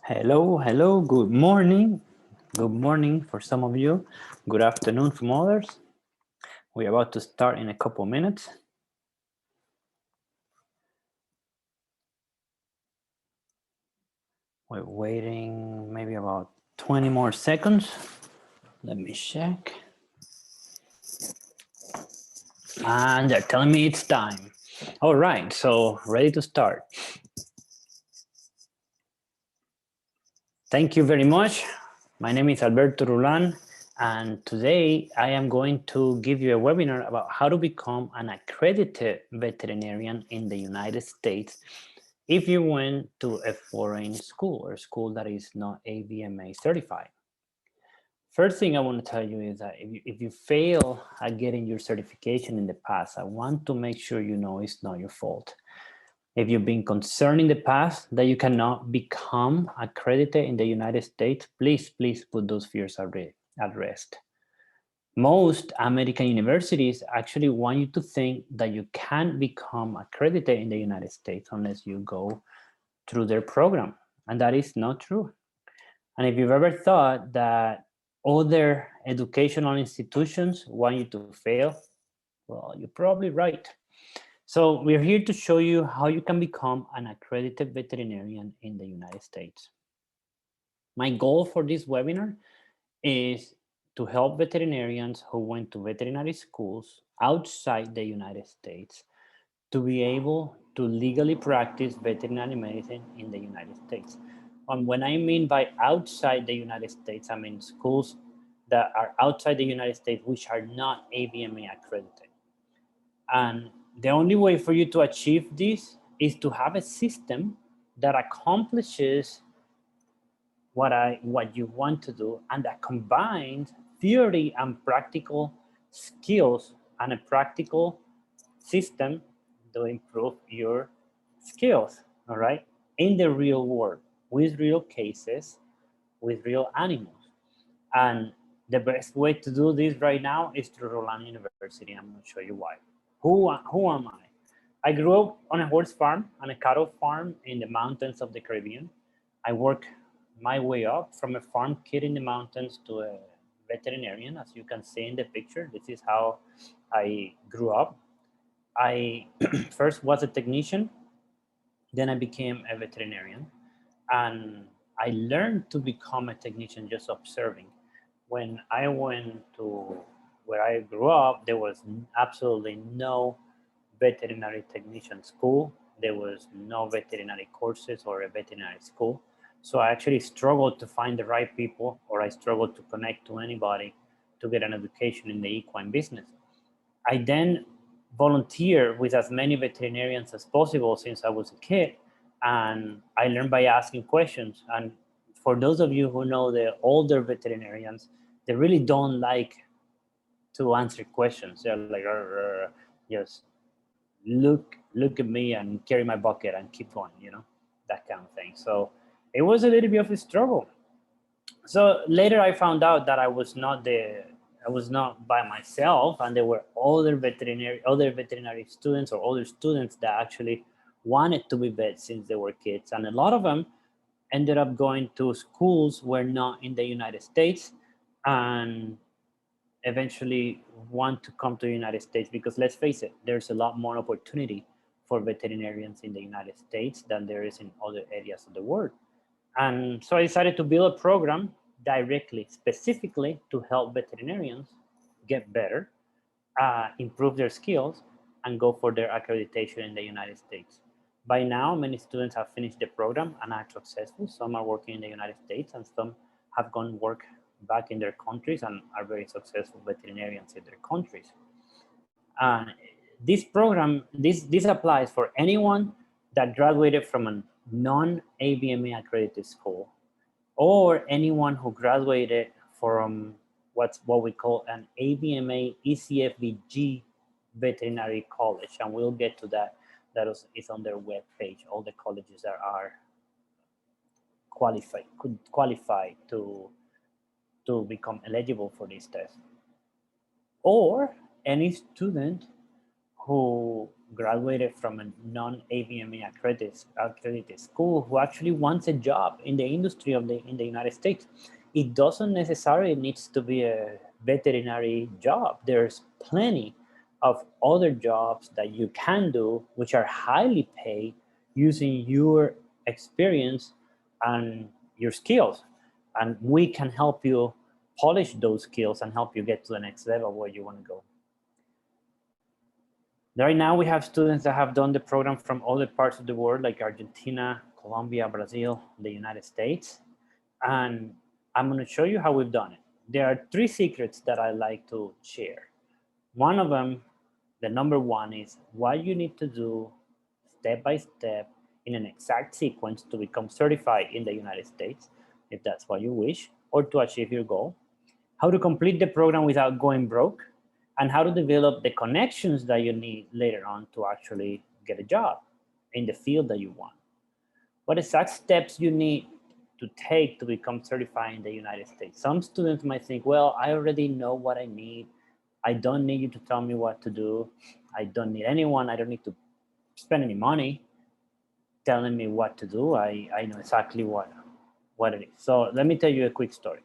Hello, hello, good morning. Good morning for some of you. Good afternoon from others. We're about to start in a couple minutes. We're waiting maybe about 20 more seconds. Let me check. And they're telling me it's time. All right, so ready to start. Thank you very much. My name is Alberto Rulan, and today I am going to give you a webinar about how to become an accredited veterinarian in the United States if you went to a foreign school or school that is not AVMA certified. First thing I want to tell you is that if you fail at getting your certification in the past, I want to make sure you know it's not your fault. If you've been concerned in the past that you cannot become accredited in the United States, please put those fears at rest. Most American universities actually want you to think that you can't become accredited in the United States unless you go through their program, and that is not true. And if you've ever thought that other educational institutions want you to fail, well, you're probably right. So we're here to show you how you can become an accredited veterinarian in the United States. My goal for this webinar is to help veterinarians who went to veterinary schools outside the United States to be able to legally practice veterinary medicine in the United States. And when I mean by outside the United States, I mean schools that are outside the United States which are not AVMA accredited. And the only way for you to achieve this is to have a system that accomplishes what you want to do and that combines theory and practical skills and a practical system to improve your skills, all right, in the real world, with real cases, with real animals. And the best way to do this right now is through Roland University. I'm going to show you why. Who am I? I grew up on a horse farm, on a cattle farm in the mountains of the Caribbean. I worked my way up from a farm kid in the mountains to a veterinarian, as you can see in the picture. This is how I grew up. I first was a technician, then I became a veterinarian, and I learned to become a technician just observing. When I went to where I grew up, there was absolutely no veterinary technician school. There was no veterinary courses or a veterinary school. So I actually struggled to find the right people, or I struggled to connect to anybody to get an education in the equine business. I then volunteered with as many veterinarians as possible since I was a kid, and I learned by asking questions. And for those of you who know the older veterinarians, they really don't like to answer questions. They're like, just look at me and carry my bucket and keep going, that kind of thing. So it was a little bit of a struggle. So later I found out that I was not by myself, and there were other veterinary students or other students that actually wanted to be vets since they were kids, and a lot of them ended up going to schools were not in the United States, and eventually want to come to the United States because, let's face it, there's a lot more opportunity for veterinarians in the United States than there is in other areas of the world. And so I decided to build a program directly, specifically to help veterinarians get better, improve their skills, and go for their accreditation in the United States. By now, many students have finished the program and are successful. Some are working in the United States, and some have gone work back in their countries and are very successful veterinarians in their countries. This program, this applies for anyone that graduated from a non-AVMA accredited school, or anyone who graduated from what we call an AVMA ECFVG veterinary college, and we'll get to that. That is on their web page. All the colleges that are could qualify to become eligible for this test, or any student who graduated from a non-AVMA accredited school who actually wants a job in the industry in the United States. It doesn't necessarily needs to be a veterinary job. There's plenty of other jobs that you can do which are highly paid using your experience and your skills. And we can help you polish those skills and help you get to the next level where you want to go. Right now, we have students that have done the program from other parts of the world, like Argentina, Colombia, Brazil, the United States. And I'm going to show you how we've done it. There are 3 secrets that I like to share. One of them, the number one, is what you need to do step by step in an exact sequence to become certified in the United States, if that's what you wish, or to achieve your goal. How to complete the program without going broke, and how to develop the connections that you need later on to actually get a job in the field that you want. What exact steps you need to take to become certified in the United States. Some students might think, well, I already know what I need. I don't need you to tell me what to do. I don't need anyone. I don't need to spend any money telling me what to do. I know exactly what it is. So let me tell you a quick story.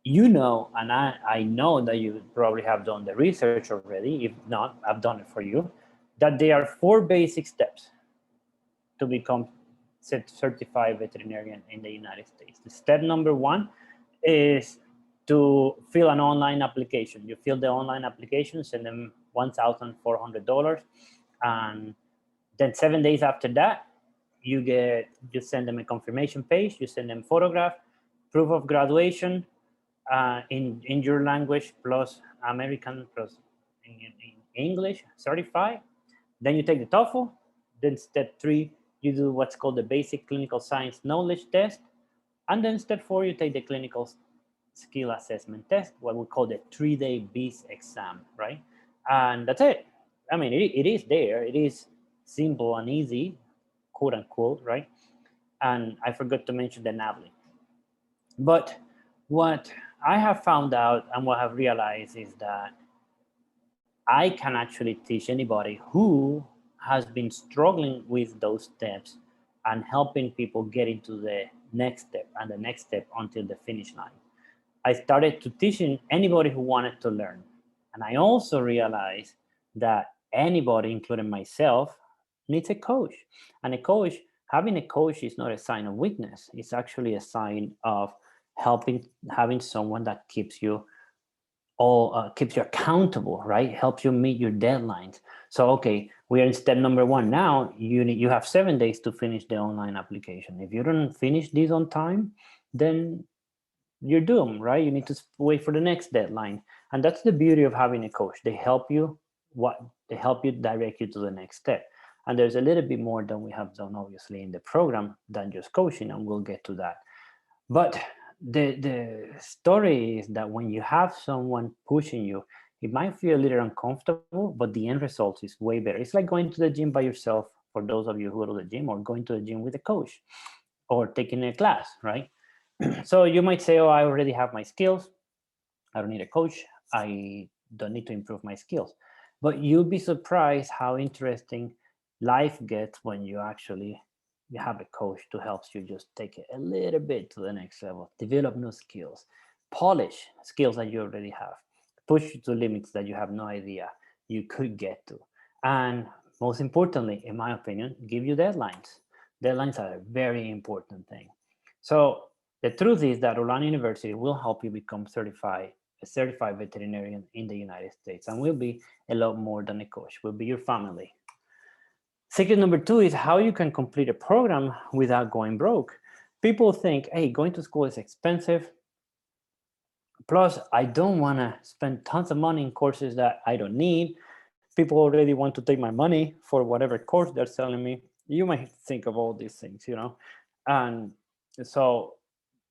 You know, and I know that you probably have done the research already. If not, I've done it for you, that there are 4 basic steps to become certified veterinarian in the United States. The step number 1 is to fill an online application. You fill the online application, send them $1,400, and then 7 days after that, you send them a confirmation page. You send them photograph, proof of graduation, in your language plus American plus in English certified. Then you take the TOEFL. Then step 3, you do what's called the basic clinical science knowledge test. And then step 4, you take the clinical skill assessment test, what we call the 3-day BIS exam, right? And that's it. I mean, it is there. It is simple and easy, quote unquote, right? And I forgot to mention the NAVLE. But what I have found out and what I've realized is that I can actually teach anybody who has been struggling with those steps and helping people get into the next step and the next step until the finish line. I started to teaching anybody who wanted to learn. And I also realized that anybody, including myself, needs a coach. And having a coach is not a sign of weakness. It's actually a sign of having someone that keeps you accountable, right? Helps you meet your deadlines. So, okay, we are in step number 1 now. You have 7 days to finish the online application. If you don't finish this on time, then you're doomed, right? You need to wait for the next deadline. And that's the beauty of having a coach. They help you direct you to the next step. And there's a little bit more than we have done, obviously, in the program than just coaching, and we'll get to that. But the story is that when you have someone pushing you, it might feel a little uncomfortable, but the end result is way better. It's like going to the gym by yourself, for those of you who go to the gym, or going to the gym with a coach, or taking a class, right? So you might say, oh, I already have my skills. I don't need a coach. I don't need to improve my skills. But you'll be surprised how interesting life gets when you have a coach to help you just take it a little bit to the next level, develop new skills, polish skills that you already have, push you to limits that you have no idea you could get to. And most importantly, in my opinion, give you deadlines. Deadlines are a very important thing. So the truth is that Orlando University will help you become a certified veterinarian in the United States, and will be a lot more than a coach. Will be your family. Secret number 2 is how you can complete a program without going broke. People think, hey, going to school is expensive. Plus, I don't want to spend tons of money in courses that I don't need. People already want to take my money for whatever course they're selling me. You might think of all these things, And so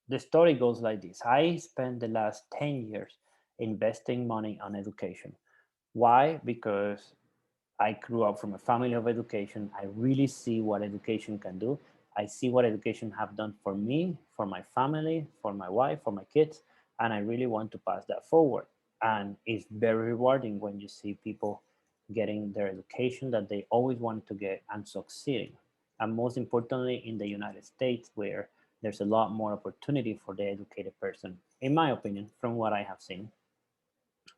the story goes like this. I spent the last 10 years investing money on education. Why? Because I grew up from a family of education. I really see what education can do. I see what education have done for me, for my family, for my wife, for my kids, and I really want to pass that forward. And it's very rewarding when you see people getting their education that they always wanted to get and succeeding. And most importantly, in the United States, where there's a lot more opportunity for the educated person, in my opinion, from what I have seen.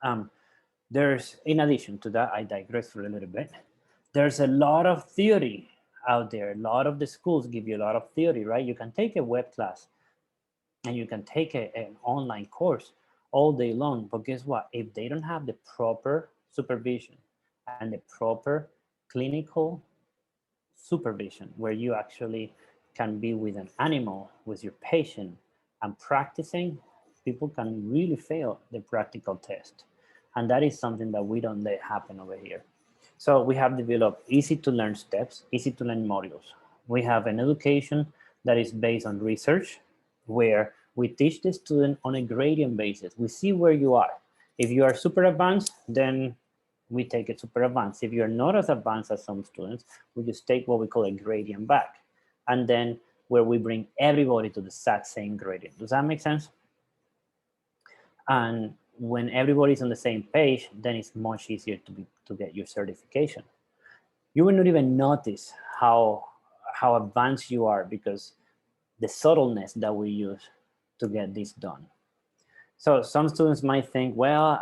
Um, there's, in addition to that, I digress for a little bit. There's a lot of theory out there. A lot of the schools give you a lot of theory, right? You can take a web class and you can take an online course all day long, but guess what? If they don't have the proper supervision and the proper clinical supervision where you actually can be with an animal, with your patient, and practicing, people can really fail the practical test. And that is something that we don't let happen over here. So we have developed easy to learn steps, easy to learn modules. We have an education that is based on research, where we teach the student on a gradient basis. We see where you are. If you are super advanced, then we take it super advanced. If you're not as advanced as some students, we just take what we call a gradient back. And then where we bring everybody to the exact same gradient. Does that make sense? And when everybody's on the same page, then it's much easier to get your certification. You will not even notice how advanced you are because the subtleness that we use to get this done. So some students might think, well,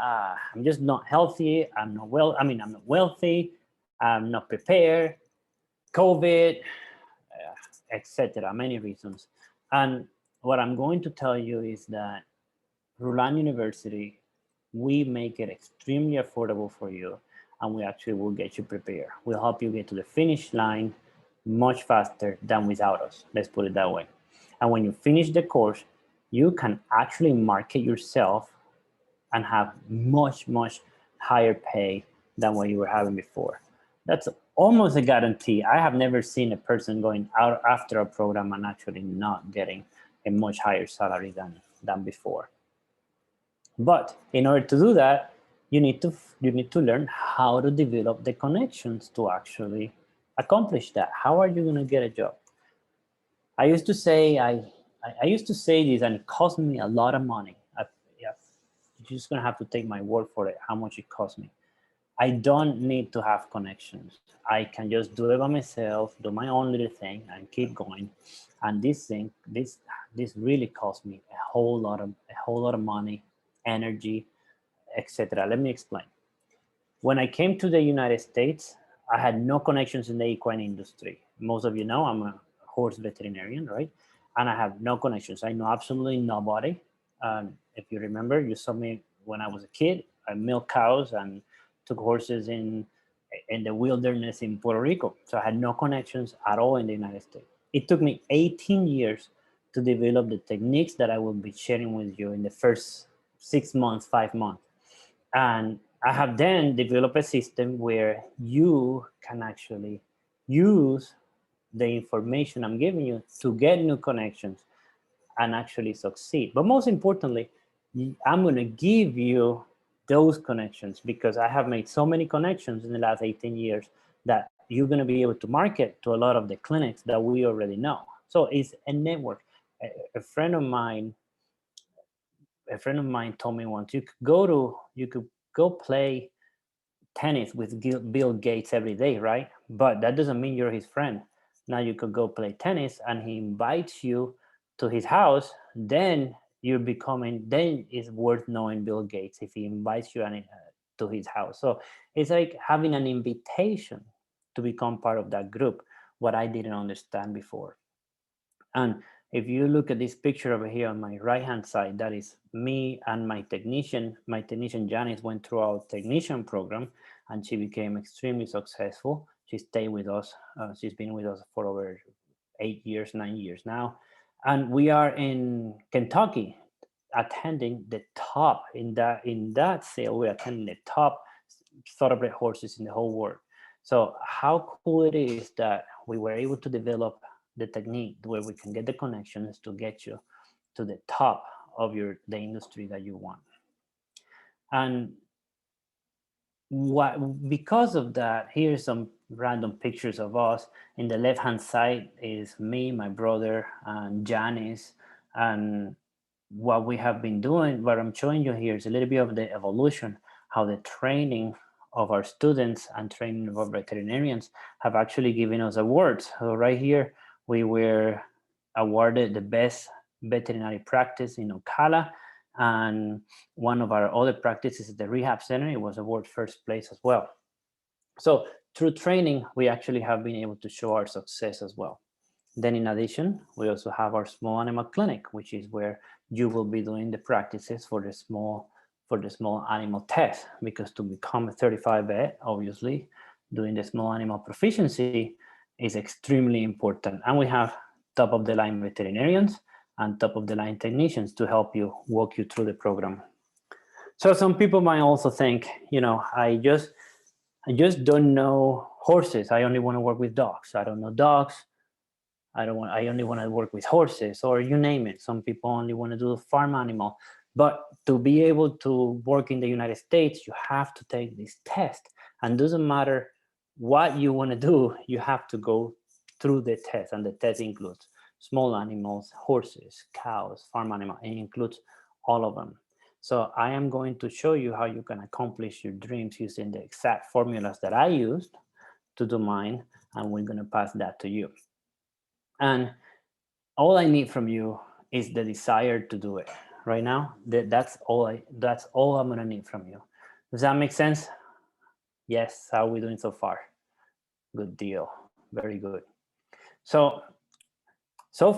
I'm just not healthy. I'm not well. I mean, I'm not wealthy. I'm not prepared. COVID, etc. Many reasons. And what I'm going to tell you is that Rulan University, we make it extremely affordable for you, and we actually will get you prepared. We'll help you get to the finish line much faster than without us. Let's put it that way. And when you finish the course, you can actually market yourself and have much, much higher pay than what you were having before. That's almost a guarantee. I have never seen a person going out after a program and actually not getting a much higher salary than before. But in order to do that, you need to learn how to develop the connections to actually accomplish that. How are you going to get a job? I used to say I used to say this, and it cost me a lot of money. Yeah, you're just gonna have to take my word for it. How much it cost me? I don't need to have connections. I can just do it by myself, do my own little thing, and keep going. And this really cost me a whole lot of money, energy, etc. Let me explain. When I came to the United States, I had no connections in the equine industry. Most of you know I'm a horse veterinarian, right? And I have no connections. I know absolutely nobody. If you remember, you saw me when I was a kid. I milked cows and took horses in the wilderness in Puerto Rico. So I had no connections at all in the United States. It took me 18 years to develop the techniques that I will be sharing with you in the first 6 months, 5 months. And I have then developed a system where you can actually use the information I'm giving you to get new connections and actually succeed. But most importantly, I'm going to give you those connections because I have made so many connections in the last 18 years that you're going to be able to market to a lot of the clinics that we already know. So it's a network. A friend of mine told me once, you could go play tennis with Bill Gates every day, right? But that doesn't mean you're his friend. Now you could go play tennis and he invites you to his house, then then it's worth knowing Bill Gates if he invites you to his house. So it's like having an invitation to become part of that group, what I didn't understand before. And if you look at this picture over here on my right hand side, that is me and my technician. My technician Janice went through our technician program and she became extremely successful. She stayed with us. She's been with us for over 8 years, 9 years now. And we are in Kentucky attending the top in that sale. We're attending the top thoroughbred horses in the whole world. So how cool it is that we were able to develop the technique where we can get the connections to get you to the top of the industry that you want. And because of that, here's some random pictures of us. In the left hand side is me, my brother, and Janice, and what we have been doing, what I'm showing you here is a little bit of the evolution, how the training of our students and training of our veterinarians have actually given us awards. So right here, we were awarded the best veterinary practice in Ocala, and one of our other practices, the rehab center, it was awarded first place as well. So through training, we actually have been able to show our success as well. Then in addition, we also have our small animal clinic, which is where you will be doing the practices for the small animal test, because to become a certified vet, obviously, doing the small animal proficiency is extremely important. And we have top of the line veterinarians and top of the line technicians to help you walk you through the program. So some people might also think, I just don't know horses. I only want to work with dogs. I don't know dogs. I only want to work with horses, or you name it. Some people only want to do farm animal. But to be able to work in the United States, you have to take this test. And doesn't matter what you want to do, you have to go through the test. And the test includes small animals, horses, cows, farm animal. It includes all of them. So I am going to show you how you can accomplish your dreams using the exact formulas that I used to do mine. And we're going to pass that to you. And all I need from you is the desire to do it right now. That's all I'm gonna need from you. Does that make sense? Yes. How are we doing so far? Good deal. Very good. So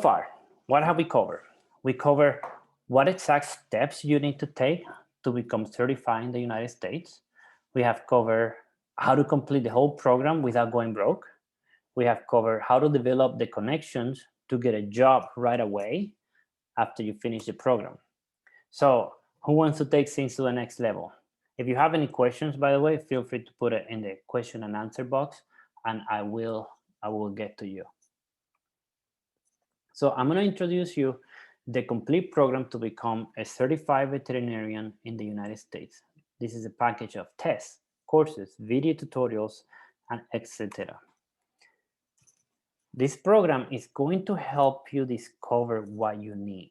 far, what have we covered? We cover what exact steps you need to take to become certified in the United States. We have covered how to complete the whole program without going broke. We have covered how to develop the connections to get a job right away after you finish the program. So who wants to take things to the next level? If you have any questions, by the way, feel free to put it in the question and answer box, and I will get to you. So I'm going to introduce you the complete program to become a certified veterinarian in the United States. This is a package of tests, courses, video tutorials, and etc. This program is going to help you discover what you need.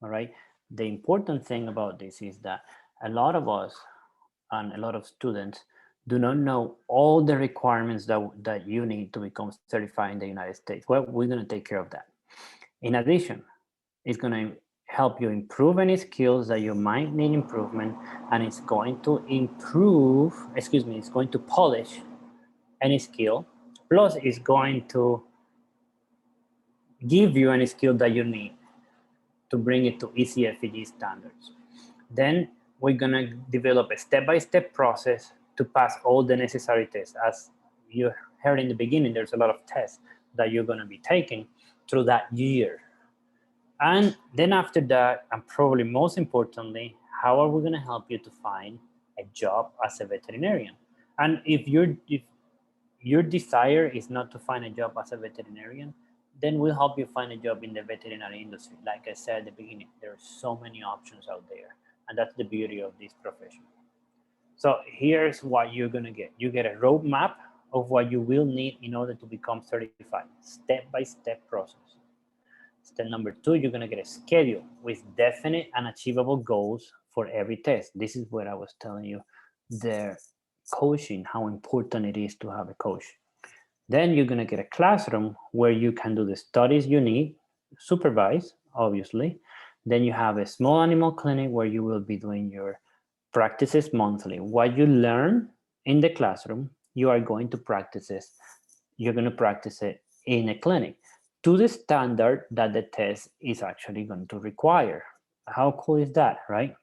All right. The important thing about this is that a lot of us and a lot of students do not know all the requirements that you need to become certified in the United States. Well, we're going to take care of that. In addition, it's going to help you improve any skills that you might need improvement, and it's going to it's going to polish any skill. Plus, it's going to give you any skill that you need to bring it to ECFEG standards. Then we're gonna develop a step-by-step process to pass all the necessary tests. As you heard in the beginning, there's a lot of tests that you're gonna be taking through that year. And then after that, and probably most importantly, how are we gonna help you to find a job as a veterinarian? And if your desire is not to find a job as a veterinarian, then we'll help you find a job in the veterinary industry. Like I said at the beginning, there are so many options out there, and that's the beauty of this profession. So here's what you're gonna get. You get a roadmap of what you will need in order to become certified, step-by-step process. Step number 2, you're gonna get a schedule with definite and achievable goals for every test. This is what I was telling you, the coaching, how important it is to have a coach. Then you're going to get a classroom where you can do the studies you need, supervised, obviously. Then you have a small animal clinic where you will be doing your practices monthly. What you learn in the classroom, you are going to practice it. You're going to practice it in a clinic to the standard that the test is actually going to require. How cool is that, right?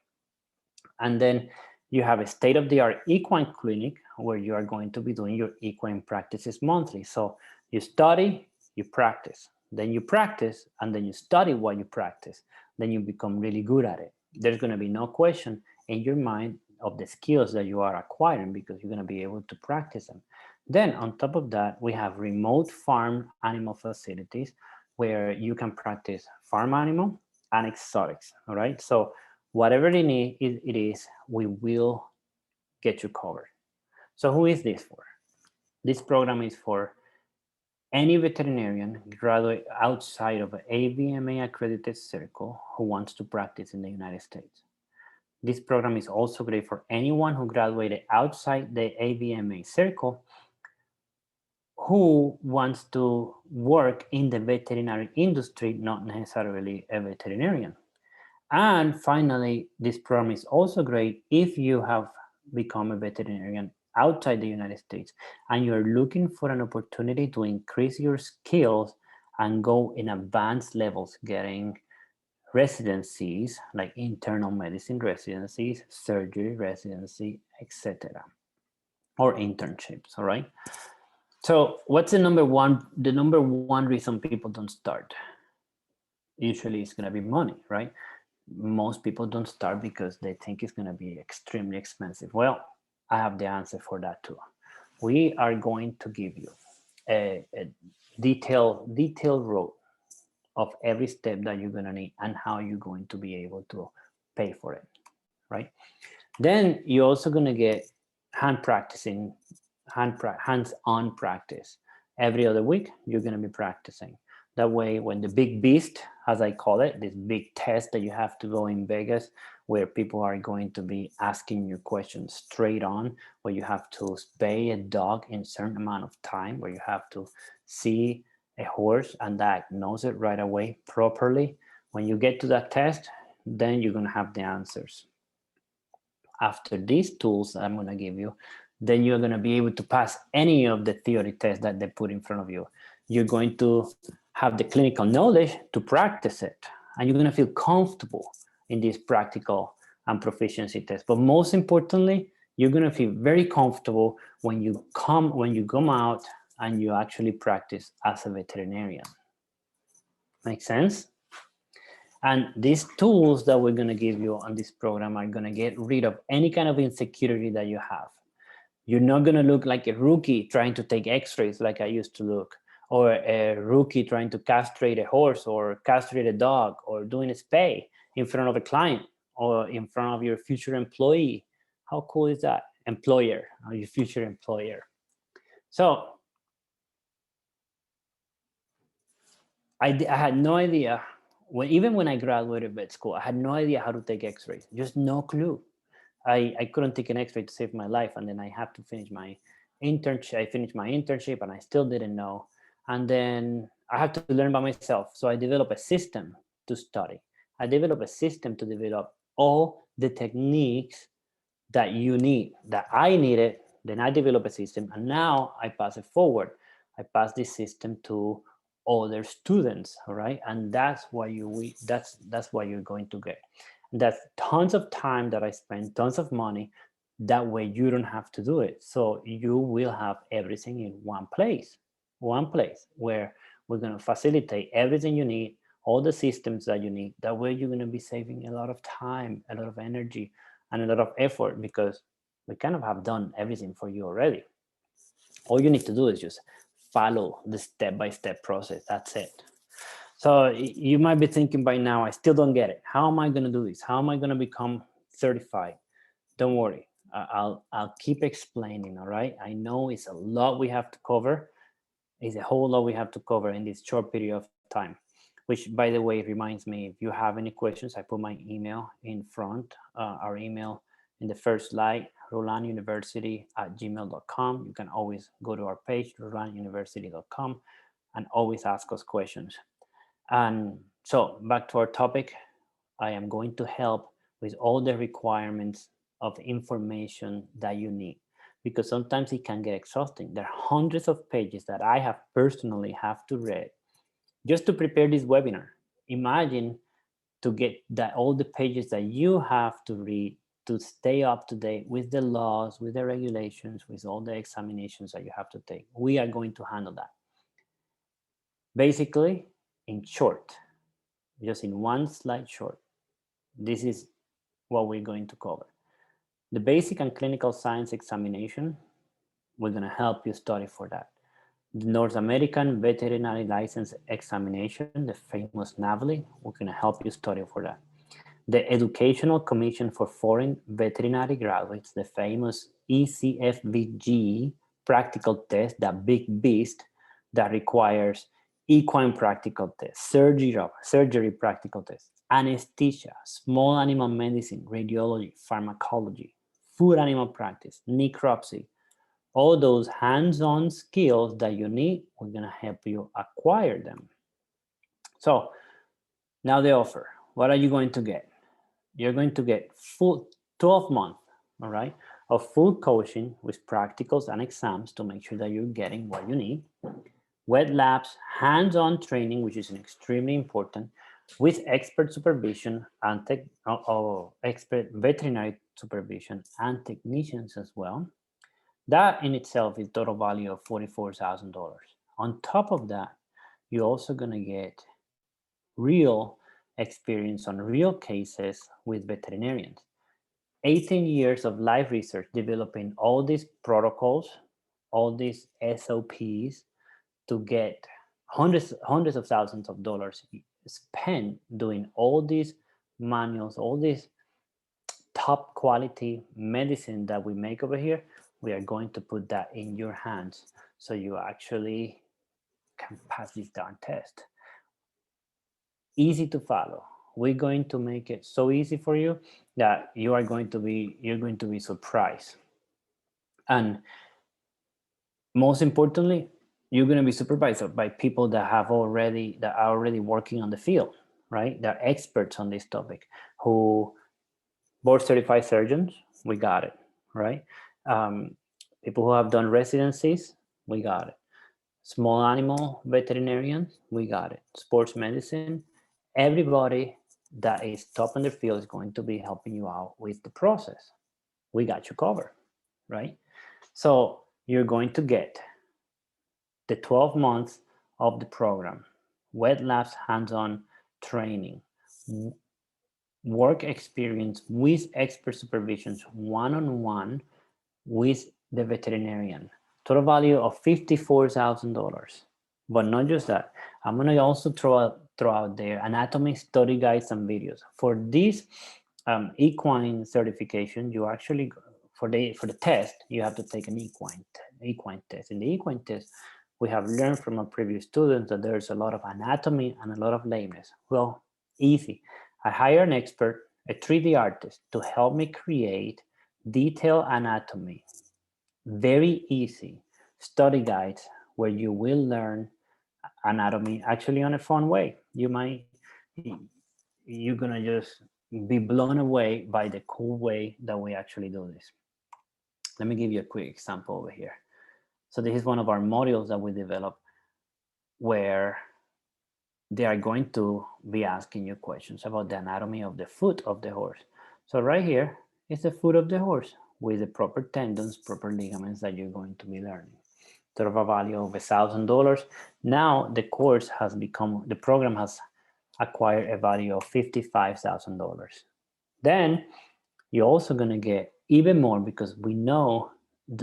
And then you have a state-of-the-art equine clinic where you are going to be doing your equine practices monthly. So you study, you practice, then you practice, and then you study what you practice. Then you become really good at it. There's going to be no question in your mind of the skills that you are acquiring because you're going to be able to practice them. Then on top of that, we have remote farm animal facilities where you can practice farm animal and exotics, all right? So whatever it is, we will get you covered. So who is this for? This program is for any veterinarian graduate outside of an AVMA accredited circle who wants to practice in the United States. This program is also great for anyone who graduated outside the AVMA circle who wants to work in the veterinary industry, not necessarily a veterinarian. And finally, this program is also great if you have become a veterinarian outside the United States and you're looking for an opportunity to increase your skills and go in advanced levels, getting residencies like internal medicine residencies, surgery residency, etc., or internships. All right. So what's the number one reason people don't start? Usually it's going to be money, right? Most people don't start because they think it's going to be extremely expensive. Well, I have the answer for that too. We are going to give you a detailed road of every step that you're going to need and how you're going to be able to pay for it, right? Then you're also going to get hands-on practice. Every other week, you're going to be practicing. That way, when the big beast, as I call it, this big test that you have to go in Vegas, where people are going to be asking you questions straight on, where you have to spay a dog in a certain amount of time, where you have to see a horse and diagnose it right away properly. When you get to that test, then you're going to have the answers. After these tools that I'm going to give you, then you're going to be able to pass any of the theory tests that they put in front of you. You're going to have the clinical knowledge to practice it, and you're going to feel comfortable in these practical and proficiency tests. But most importantly, you're going to feel very comfortable when you come out and you actually practice as a veterinarian. Make sense? And these tools that we're going to give you on this program are going to get rid of any kind of insecurity that you have. You're not going to look like a rookie trying to take x-rays like I used to look, or a rookie trying to castrate a horse or castrate a dog or doing a spay in front of a client or in front of your future employee. How cool is that? Employer, or your future employer. So I had no idea, even when I graduated vet school, I had no idea how to take x-rays, just no clue. I couldn't take an x-ray to save my life, and then I had to finish my internship. I finished my internship and I still didn't know. And then I had to learn by myself. So I developed a system to study. I developed a system to develop all the techniques that you need, that I needed. Then I developed a system, and now I pass it forward. I pass this system to other students, all right? And that's what that's what you're going to get. That's tons of time that I spend, tons of money. That way you don't have to do it. So you will have everything in one place where we're going to facilitate everything you need, all the systems that you need. That way you're going to be saving a lot of time, a lot of energy, and a lot of effort, because we kind of have done everything for you already. All you need to do is just follow the step-by-step process. That's it. So you might be thinking by now, I still don't get it. How am I going to do this? How am I going to become certified? Don't worry. I'll keep explaining, all right? I know it's a lot we have to cover. It's a whole lot we have to cover in this short period of time, which, by the way, reminds me, if you have any questions, I put my email in front, our email in the first slide, rolanduniversity@gmail.com. You can always go to our page, rolanduniversity.com, and always ask us questions. And so back to our topic, I am going to help with all the requirements of information that you need, because sometimes it can get exhausting. There are hundreds of pages that I have personally have to read just to prepare this webinar. Imagine to get that all the pages that you have to read to stay up to date with the laws, with the regulations, with all the examinations that you have to take. We are going to handle that. Basically, in short, just in one slide short, this is what we're going to cover. The basic and clinical science examination, we're going to help you study for that. The North American Veterinary License Examination, the famous NAVLE, we're going to help you study for that. The Educational Commission for Foreign Veterinary Graduates, the famous ECFVG practical test, that big beast, that requires equine practical tests, surgery practical tests, anesthesia, small animal medicine, radiology, pharmacology, food animal practice, necropsy, all those hands-on skills that you need, we're gonna help you acquire them. So now the offer, what are you going to get? You're going to get full 12 months, all right, of full coaching with practicals and exams to make sure that you're getting what you need. Wet labs, hands-on training, which is extremely important, with expert supervision and expert veterinary supervision and technicians as well. That in itself is total value of $44,000. On top of that, you're also going to get real experience on real cases with veterinarians. 18 years of live research developing all these protocols, all these SOPs to get hundreds of thousands of dollars spent doing all these manuals, all this top quality medicine that we make over here. We are going to put that in your hands so you actually can pass this darn test. Easy to follow. We're going to make it so easy for you that you're going to be surprised. And most importantly, you're going to be supervised by people that are already working on the field, right? They're experts on this topic, who board certified surgeons, we got it, right? People who have done residencies, we got it. Small animal veterinarians, we got it. Sports medicine, everybody that is top in the field is going to be helping you out with the process. We got you covered, right? So you're going to get the 12 months of the program, wet labs, hands-on training, work experience with expert supervisions, one-on-one with the veterinarian. Total value of $54,000. But not just that, I'm gonna also throw out there anatomy study guides and videos. For this equine certification, you actually, for the test, you have to take an equine test. In the equine test, we have learned from our previous students that there's a lot of anatomy and a lot of lameness. Well, easy. I hire an expert, a 3D artist, to help me create detailed anatomy. Very easy study guides where you will learn anatomy actually on a fun way. You're gonna just be blown away by the cool way that we actually do this. Let me give you a quick example over here. So this is one of our modules that we developed where they are going to be asking you questions about the anatomy of the foot of the horse. So right here is the foot of the horse with the proper tendons, proper ligaments that you're going to be learning. Total value of $1,000. Now the program has acquired a value of $55,000. Then you're also going to get even more, because we know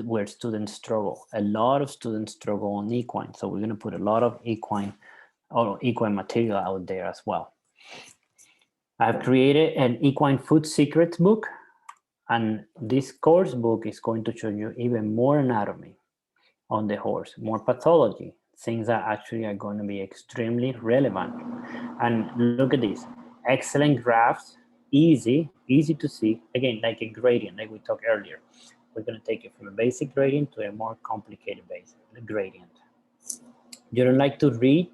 where students struggle. A lot of students struggle on equine. So we're going to put a lot of equine material out there as well. I've created an equine food secrets book, and this course book is going to show you even more anatomy on the horse, more pathology, things that actually are going to be extremely relevant. And look at this, excellent graphs, easy to see, again, like a gradient, like we talked earlier. We're going to take it from a basic gradient to a more complicated gradient. You don't like to read?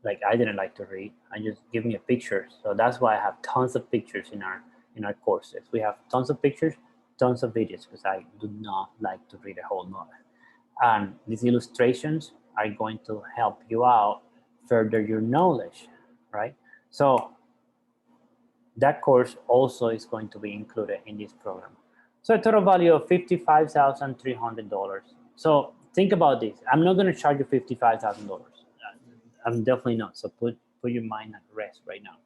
Like I didn't like to read. I just give me a picture. So that's why I have tons of pictures in our courses. We have tons of pictures, tons of videos, because I do not like to read a whole lot. And these illustrations are going to help you out, further your knowledge, right? So that course also is going to be included in this program. So a total value of $55,300. So think about this. I'm not going to charge you $55,000. I'm definitely not. So put your mind at rest right now.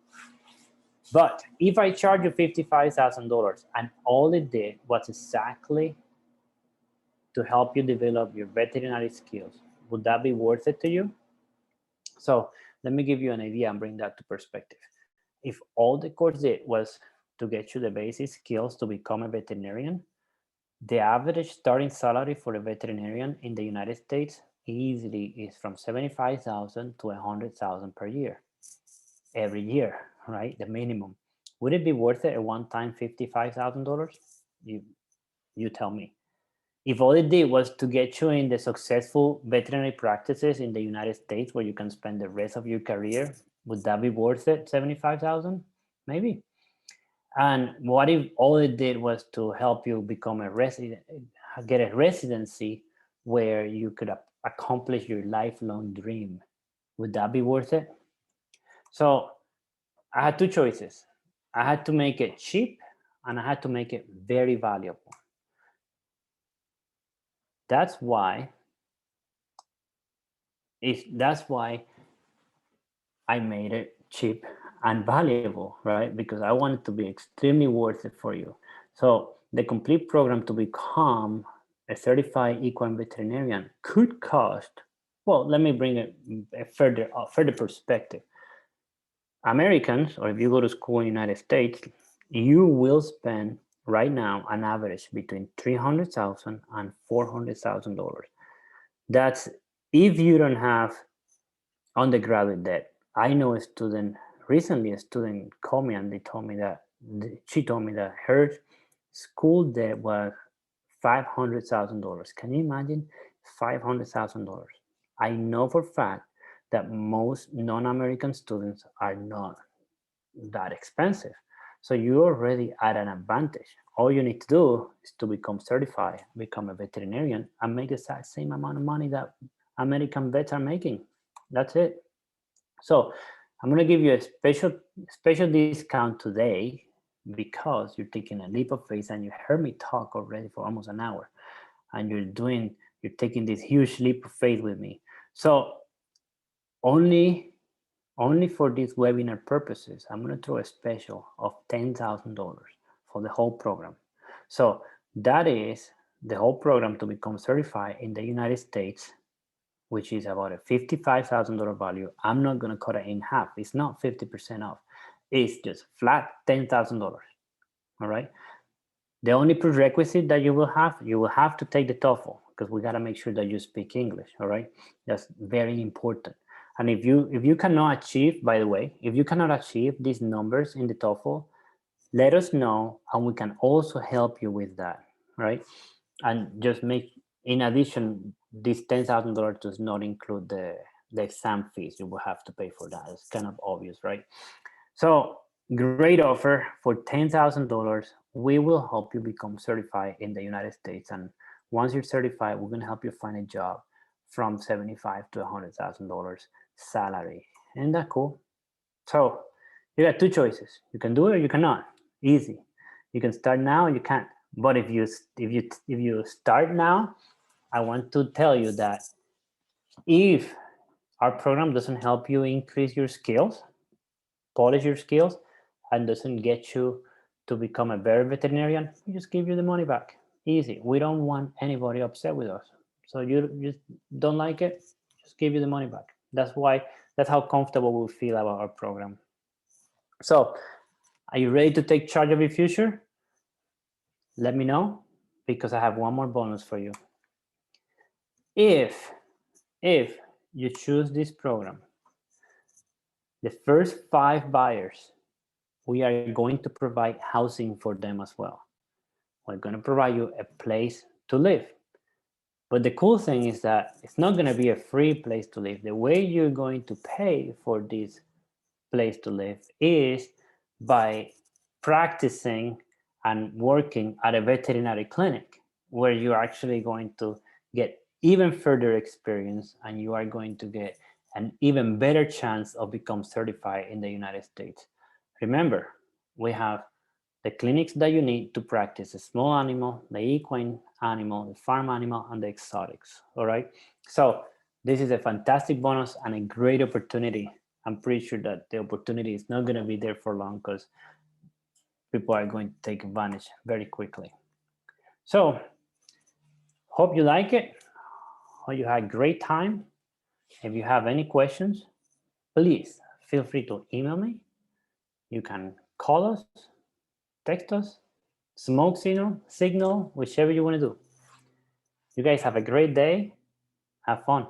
But if I charge you $55,000 and all it did was exactly to help you develop your veterinary skills, would that be worth it to you? So let me give you an idea and bring that to perspective. If all the course did was to get you the basic skills to become a veterinarian, the average starting salary for a veterinarian in the United States easily is from 75,000 to 100,000 per year, every year, right? The minimum. Would it be worth it at one time $55,000? You tell me. If all it did was to get you in the successful veterinary practices in the United States where you can spend the rest of your career, would that be worth it, 75,000? Maybe. And what if all it did was to help you become a resident, get a residency where you could accomplish your lifelong dream? Would that be worth it? So I had two choices. I had to make it cheap and I had to make it very valuable. That's why I made it cheap and valuable, right? Because I want it to be extremely worth it for you. So the complete program to become a certified equine veterinarian could cost, well, let me bring a further perspective. Americans, or if you go to school in the United States, you will spend right now an average between $300,000 and $400,000. That's if you don't have undergraduate debt. I know a student, recently a student called me and she told me that her school debt was $500,000. Can you imagine? $500,000. I know for a fact that most non-American students are not that expensive. So you're already at an advantage. All you need to do is to become certified, become a veterinarian, and make the same amount of money that American vets are making. That's it. So I'm going to give you a special discount today because you're taking a leap of faith and you heard me talk already for almost an hour, and you're taking this huge leap of faith with me. So only for these webinar purposes, I'm going to throw a special of $10,000 for the whole program. So that is the whole program to become certified in the United States, which is about a $55,000 value. I'm not going to cut it in half. It's not 50% off. It's just flat $10,000. All right. The only prerequisite that you will have to take the TOEFL, because we got to make sure that you speak English. All right. That's very important. And if you cannot achieve, by the way, if you cannot achieve these numbers in the TOEFL, let us know and we can also help you with that. Right. And just make, in addition, this $10,000 does not include the exam fees you will have to pay for that. It's kind of obvious, right? So great offer for $10,000. We will help you become certified in the United States. And once you're certified, we're going to help you find a job from $75,000 to $100,000 salary. Isn't that cool? So you got two choices. You can do it or you cannot. Easy. You can start now or you can't. But if you start now, I want to tell you that if our program doesn't help you increase your skills, polish your skills, and doesn't get you to become a better veterinarian, we just give you the money back. Easy. We don't want anybody upset with us. So you just don't like it, just give you the money back. That's how comfortable we feel about our program. So are you ready to take charge of your future? Let me know, because I have one more bonus for you. If you choose this program, the first 5 buyers, we are going to provide housing for them as well. We're going to provide you a place to live. But the cool thing is that it's not going to be a free place to live. The way you're going to pay for this place to live is by practicing and working at a veterinary clinic, where you're actually going to get even further experience and you are going to get an even better chance of becoming certified in the United States. Remember, we have the clinics that you need to practice the small animal, the equine animal, the farm animal, and the exotics. All right. So this is a fantastic bonus and a great opportunity. I'm pretty sure that the opportunity is not going to be there for long, because people are going to take advantage very quickly. So hope you like it. Hope you had a great time. If you have any questions, please feel free to email me. You can call us, text us, smoke signal, whichever you want to do. You guys have a great day. Have fun.